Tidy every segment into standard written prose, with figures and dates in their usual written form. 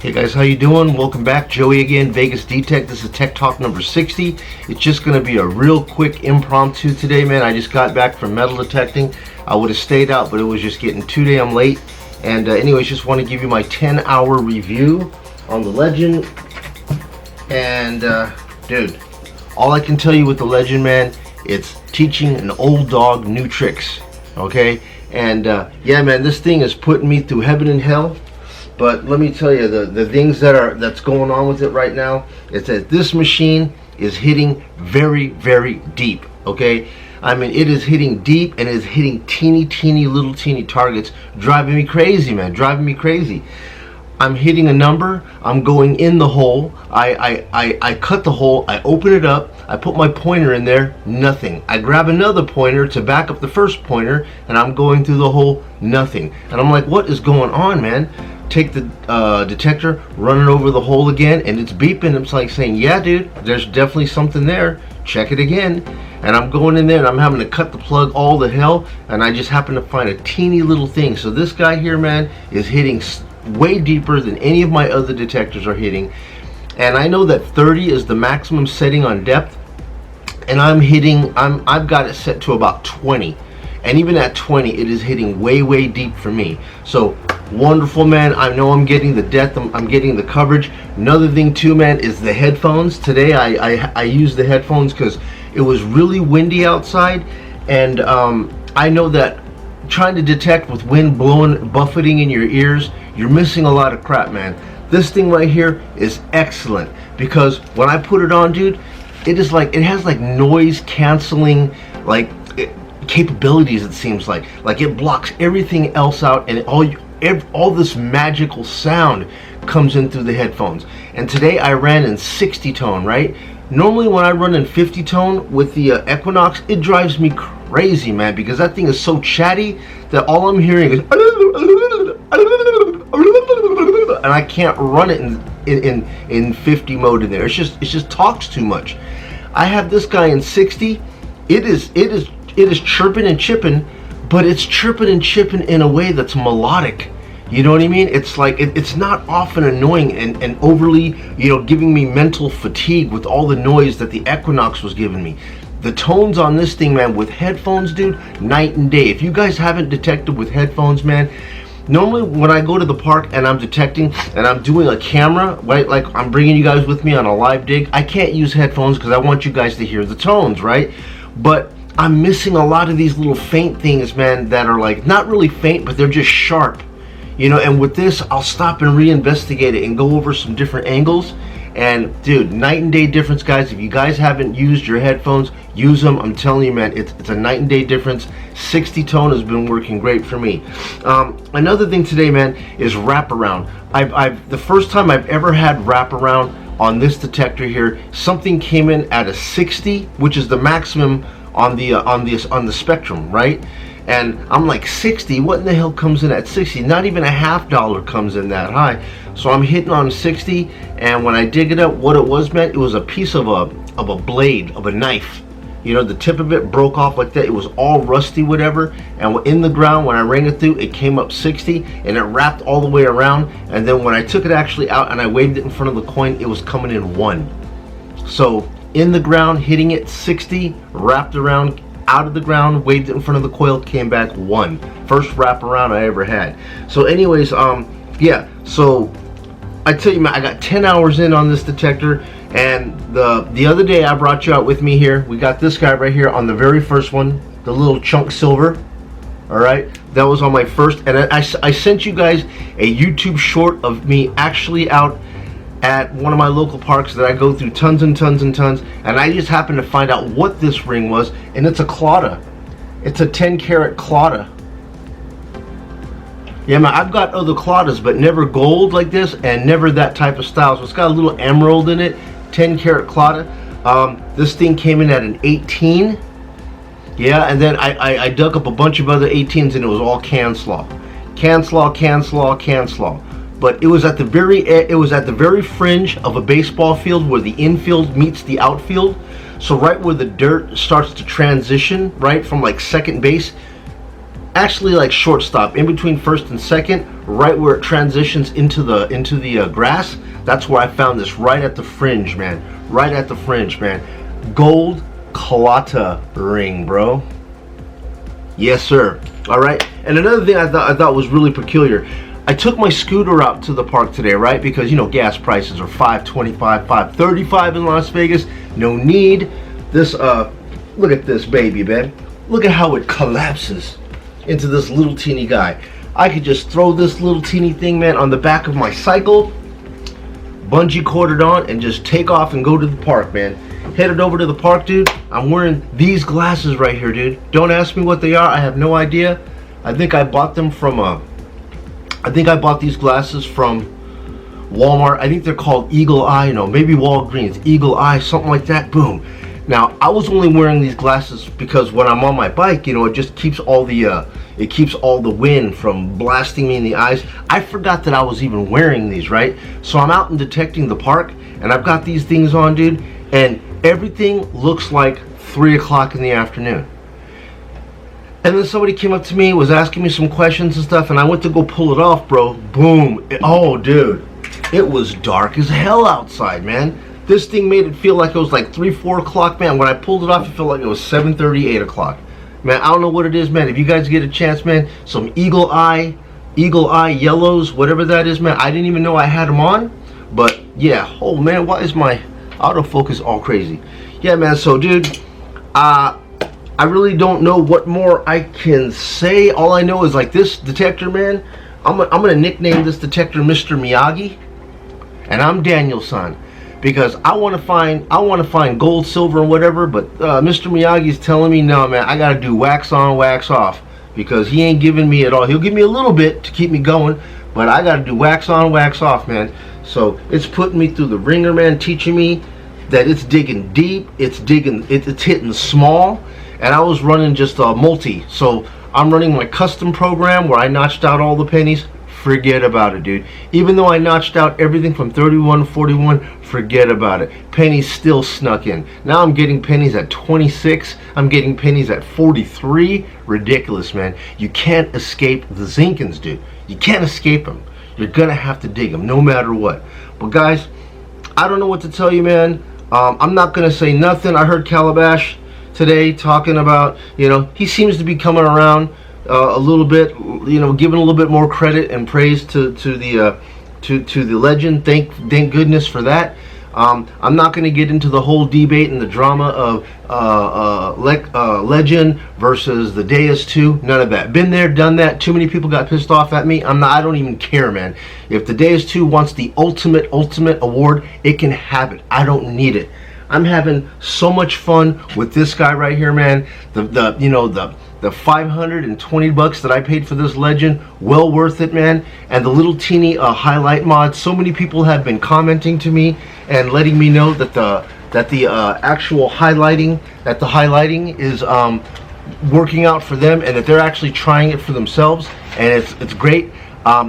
Hey guys, how you doing? Welcome back. Joey again, Vegas D-Tech. This is Tech Talk number 60. It's just going to be a real quick impromptu today, man. I just got back from metal detecting. I would have stayed out, but it was just getting too damn late. And anyways, just want to give you my 10-hour review on the Legend. And dude, all I can tell you with the Legend, man, it's teaching an old dog new tricks. Okay? And yeah, man, this thing is putting me through heaven and hell. But let me tell you, the things that's going on with it right now is that this machine is hitting very, very deep. Okay, I mean, it is hitting deep and is hitting teeny little targets, driving me crazy, man, driving me crazy. I'm hitting a number, I'm going in the hole, I cut the hole, I open it up, I put my pointer in there, nothing. I grab another pointer to back up the first pointer, and I'm going through the hole, nothing. And I'm like, what is going on, man? Take the detector, run it over the hole again, and it's beeping. It's like saying, yeah, dude, there's definitely something there. Check it again. And I'm going in there and I'm having to cut the plug all the hell, and I just happen to find a teeny little thing. So this guy here, man, is hitting way deeper than any of my other detectors are hitting. And I know that 30 is the maximum setting on depth, and I've got it set to about 20. And even at 20, it is hitting way deep for me. So wonderful, man. I know I'm getting the depth, I'm getting the coverage. Another thing too, man, is the headphones. Today I used the headphones because it was really windy outside, and I know that trying to detect with wind blowing, buffeting in your ears, you're missing a lot of crap, man. This thing right here is excellent because when I put it on, dude, it is like, it has like noise canceling capabilities. It seems like it blocks everything else out, and all this magical sound comes in through the headphones. And today I ran in 60 tone, right? Normally when I run in 50 tone with the Equinox, it drives me crazy, man, because that thing is so chatty that all I'm hearing is, and I can't run it in 50 mode in there. It just talks too much. I have this guy in 60. It is chirping and chipping, but it's chirping and chipping in a way that's melodic. You know what I mean? It's like it's not often annoying and overly, you know, giving me mental fatigue with all the noise that the Equinox was giving me. The tones on this thing, man, with headphones, dude, night and day. If you guys haven't detected with headphones, man, normally when I go to the park and I'm detecting and I'm doing a camera, right, like I'm bringing you guys with me on a live dig, I can't use headphones because I want you guys to hear the tones, right? But I'm missing a lot of these little faint things, man, that are like not really faint, but they're just sharp, you know. And with this, I'll stop and reinvestigate it and go over some different angles. And dude, night and day difference, guys. If you guys haven't used your headphones, use them. I'm telling you, man, it's a night and day difference. 60 tone has been working great for me. Another thing today, man, is wraparound. The first time I've ever had wraparound on this detector here, something came in at a 60, which is the maximum on the spectrum, right? And I'm like, 60, what in the hell comes in at 60? Not even a $50 comes in that high. So I'm hitting on 60, and when I dig it up, what it was, man, it was a piece of a blade of a knife. You know, the tip of it broke off like that. It was all rusty, whatever. And in the ground, when I rang it through, it came up 60, and it wrapped all the way around. And then when I took it actually out and I waved it in front of the coin, it was coming in 1. So in the ground, hitting it 60, wrapped around, out of the ground, waved it in front of the coil, came back 1. First wrap around I ever had. So anyways, yeah, so I tell you, man, I got 10 hours in on this detector, and the other day I brought you out with me here. We got this guy right here on the very first one, the little chunk silver. All right, that was on my first, and I sent you guys a YouTube short of me actually out at one of my local parks that I go through tons and tons and tons, and I just happened to find out what this ring was, and it's a claddagh. It's a 10-karat claddagh. Yeah, man, I've got other claddahs, but never gold like this, and never that type of style. So it's got a little emerald in it, 10-karat claddagh. This thing came in at an 18. Yeah, and then I dug up a bunch of other 18s, and it was all Canslaw. But it was at the very fringe of a baseball field where the infield meets the outfield. So right where the dirt starts to transition, right from like second base, actually like shortstop, in between first and second, right where it transitions into the grass. That's where I found this, right at the fringe, man. Right at the fringe, man. Gold claddagh ring, bro. Yes, sir. All right. And another thing I thought was really peculiar. I took my scooter out to the park today, right? Because, you know, gas prices are $5.25, $5.35 in Las Vegas. No need. This, look at this baby, man. Look at how it collapses into this little teeny guy. I could just throw this little teeny thing, man, on the back of my cycle, bungee cord it on, and just take off and go to the park, man. Headed over to the park, dude. I'm wearing these glasses right here, dude. Don't ask me what they are. I have no idea. I think I bought them from I think I bought these glasses from Walmart. I think they're called Eagle Eye, you know, maybe Walgreens, Eagle Eye, something like that. Boom. Now, I was only wearing these glasses because when I'm on my bike, you know, it just keeps all the wind from blasting me in the eyes. I forgot that I was even wearing these, right? So I'm out and detecting the park, and I've got these things on, dude, and everything looks like 3 o'clock in the afternoon. And then somebody came up to me, was asking me some questions and stuff, and I went to go pull it off, bro. Boom. Oh, dude. It was dark as hell outside, man. This thing made it feel like it was like 3, 4 o'clock, man. When I pulled it off, it felt like it was 7:30, 8 o'clock. Man, I don't know what it is, man. If you guys get a chance, man, some Eagle Eye yellows, whatever that is, man. I didn't even know I had them on. But, yeah. Oh, man, why is my autofocus all crazy? Yeah, man, so, dude, I really don't know what more I can say. All I know is, like, this detector, man, I'm gonna nickname this detector Mr. Miyagi, and I'm Daniel-san, because I want to find gold, silver, and whatever. But Mr. Miyagi's telling me, no, man, I gotta do wax on, wax off, because he ain't giving me it all. He'll give me a little bit to keep me going, but I gotta do wax on, wax off, man. So it's putting me through the ringer, man, teaching me that it's digging deep, it's hitting small. And I was running just a multi, so I'm running my custom program where I notched out all the pennies. Forget about it, dude. Even though I notched out everything from 31 to 41, forget about it. Pennies still snuck in. Now I'm getting pennies at 26. I'm getting pennies at 43. Ridiculous, man. You can't escape the Zinkins, dude. You can't escape them. You're gonna have to dig them no matter what. But guys, I don't know what to tell you, man. I'm not gonna say nothing. I heard Calabash today talking about, you know, he seems to be coming around a little bit, you know, giving a little bit more credit and praise to the legend. Thank goodness for that. I'm not going to get into the whole debate and the drama of legend versus the Deus 2. None of that. Been there, done that. Too many people got pissed off at me. I don't even care, man. If the Deus 2 wants the ultimate award, it can have it. I don't need it. I'm having so much fun with this guy right here, man. The 520 bucks that I paid for this legend, well worth it, man. And the little teeny highlight mod. So many people have been commenting to me and letting me know that the actual highlighting, is working out for them, and that they're actually trying it for themselves, and it's great.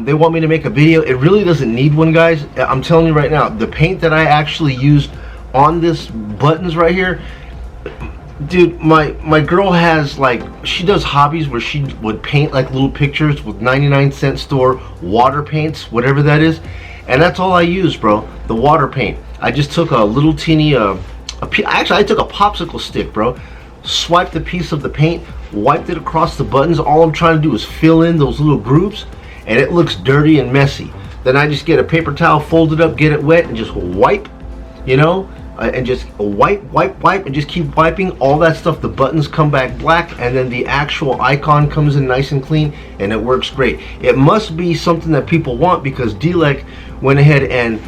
They want me to make a video. It really doesn't need one, guys. I'm telling you right now, the paint that I actually used on this buttons right here, dude, my girl has, like, she does hobbies where she would paint like little pictures with 99-cent store water paints, whatever that is, and that's all I use, bro. The water paint. I just took a little teeny actually I took a popsicle stick, bro, swiped a piece of the paint, wiped it across the buttons. All I'm trying to do is fill in those little grooves, and it looks dirty and messy. Then I just get a paper towel, fold it up, get it wet, and just wipe, you know, and just wipe, and just keep wiping all that stuff. The buttons come back black, and then the actual icon comes in nice and clean, and it works great. It must be something that people want, because D-Lec went ahead and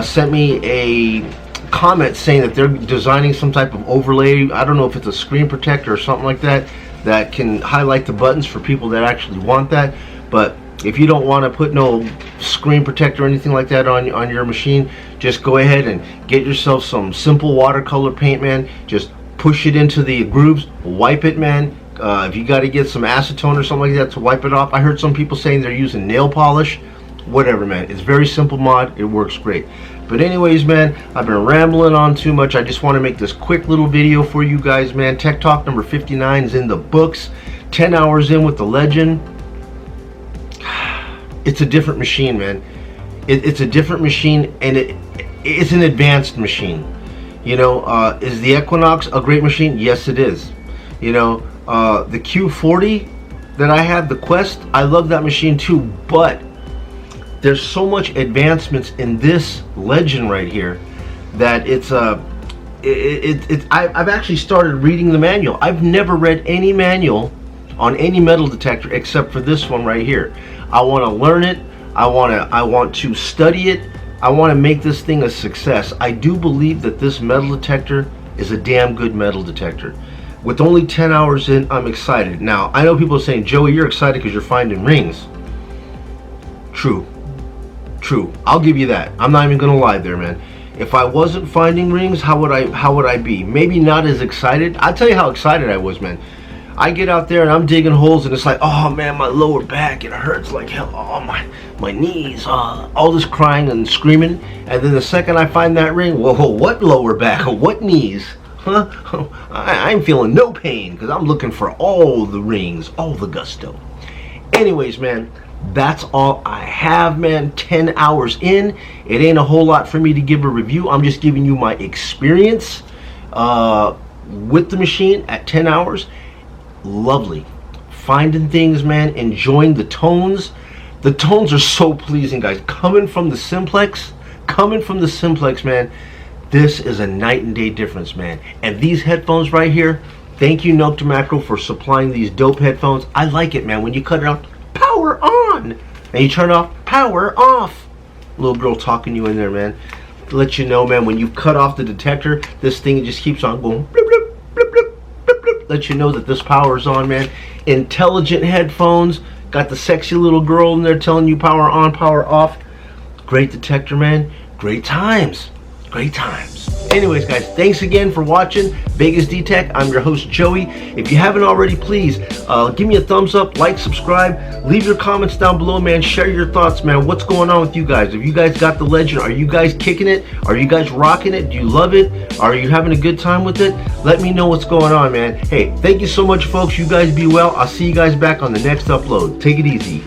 sent me a comment saying that they're designing some type of overlay. I don't know if it's a screen protector or something like that, that can highlight the buttons for people that actually want that. But if you don't want to put no screen protector or anything like that on your machine, just go ahead and get yourself some simple watercolor paint, man. Just push it into the grooves, wipe it, man. If you got to get some acetone or something like that to wipe it off. I heard some people saying they're using nail polish. Whatever, man. It's very simple mod. It works great. But anyways, man, I've been rambling on too much. I just want to make this quick little video for you guys, man. Tech Talk number 59 is in the books. 10 hours in with the Legend, it's a different machine, man. It's a different machine, and it's an advanced machine. You know, is the Equinox a great machine? Yes, it is. You know, the Q40 that I had, the Quest, I love that machine too, but there's so much advancements in this Legend right here that I've actually started reading the manual. I've never read any manual on any metal detector except for this one right here. I want to learn it. I want to study it. I want to make this thing a success. I do believe that this metal detector is a damn good metal detector. With only 10 hours in, I'm excited. Now, I know people are saying, Joey, you're excited because you're finding rings. True. True. I'll give you that. I'm not even going to lie there, man. If I wasn't finding rings, how would I be? Maybe not as excited. I'll tell you how excited I was, man. I get out there and I'm digging holes, and it's like, oh man, my lower back, it hurts like hell. Oh, my knees, all this crying and screaming. And then the second I find that ring, whoa, what lower back? What knees? Huh? I'm feeling no pain because I'm looking for all the rings, all the gusto. Anyways, man, that's all I have, man. 10 hours in. It ain't a whole lot for me to give a review. I'm just giving you my experience with the machine at 10 hours. Lovely. Finding things, man. Enjoying the tones. The tones are so pleasing, guys. Coming from the Simplex, man, this is a night and day difference, man. And these headphones right here, thank you, Nokta Makro, for supplying these dope headphones. I like it, man. When you cut it off, power on, and you turn it off, power off. Little girl talking you in there, man. To let you know, man, when you cut off the detector, this thing just keeps on going. Bloop, bloop, bloop, bloop, bloop, bloop. Let you know that this power's on, man. Intelligent headphones. Got the sexy little girl in there telling you power on, power off. Great detector, man. Great times. Great times. Anyways, guys, thanks again for watching Vegas D-Tech. I'm your host, Joey. If you haven't already, please give me a thumbs up, like, subscribe, leave your comments down below, man. Share your thoughts, man. What's going on with you guys? If you guys got the Legend, are you guys kicking it? Are you guys rocking it? Do you love it? Are you having a good time with it? Let me know what's going on, man. Hey, thank you so much, folks. You guys be well. I'll see you guys back on the next upload. Take it easy.